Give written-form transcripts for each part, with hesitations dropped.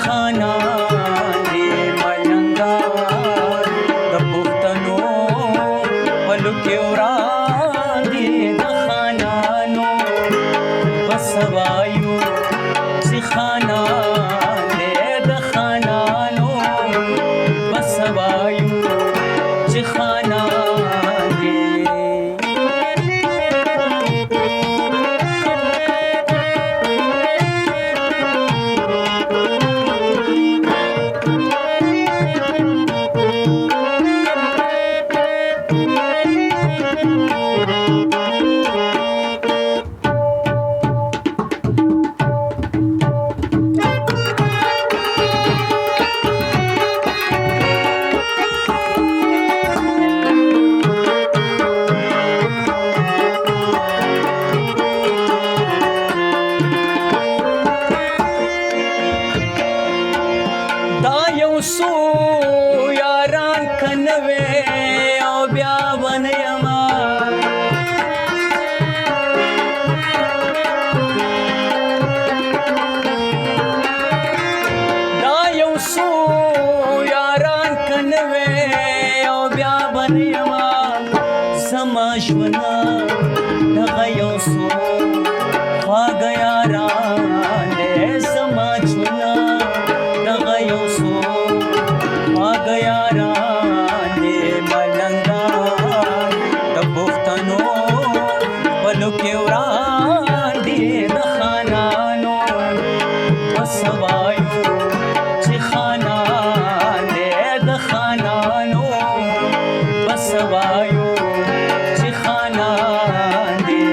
خانان دی ملنګان د پښتنو پلو کې وران دي د خانانو بس وایو چې خانان دی د خانانو بس وایو چې خانان دی سو یاران کنوے او بیا ونیما دا یو سو یاران کنوے او بیا ونیما سماشونا دغه یو سو خواږه یاران دې سماشونا دغه یو سو یاران دی ملنګان د پښتنو پلو کې وران دي د خانانو بس وایو چې خانان دی د خانانو بس وایو چې خانان دی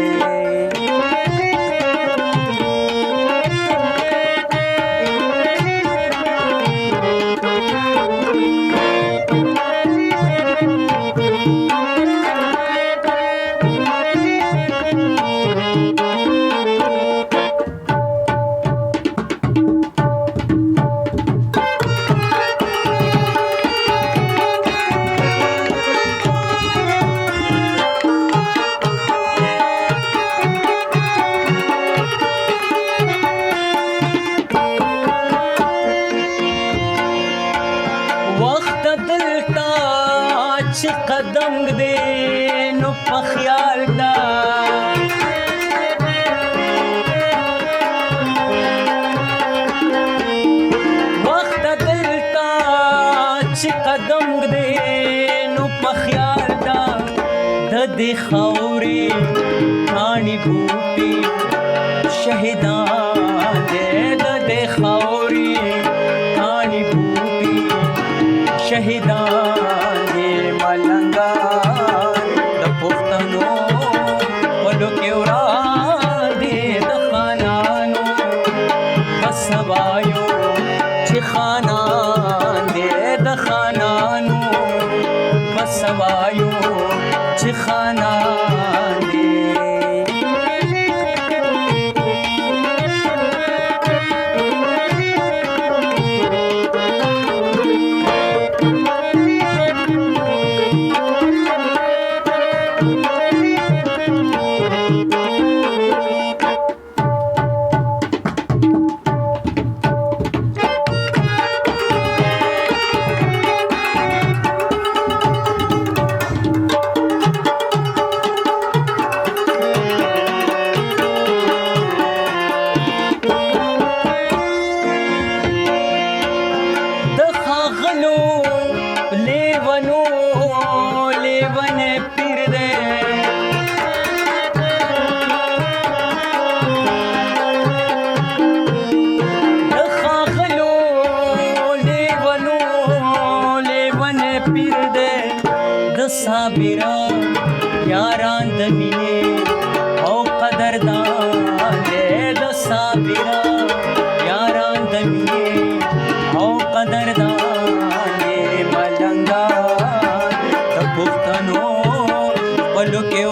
چې قدم دې نو په خیال دا وخت دلتا چې قدم دې نو په خیال دا د دې خاورې کاڼي بوټي شهیدان دې د دې خاورې کاڼي بوټي شهیدان ملنګان د پښتنو پلو کې وران دي د خانانو بس وایو چې خانان دي د خانانو بس وایو چې خانان دي लेवने पीर दे खाखलो लेवने पीर दे द साबिरा यारान दमीने او قدردان دے د साबिरा यारान दमीने او قدردان دے ملنګان پښتنو پلو کې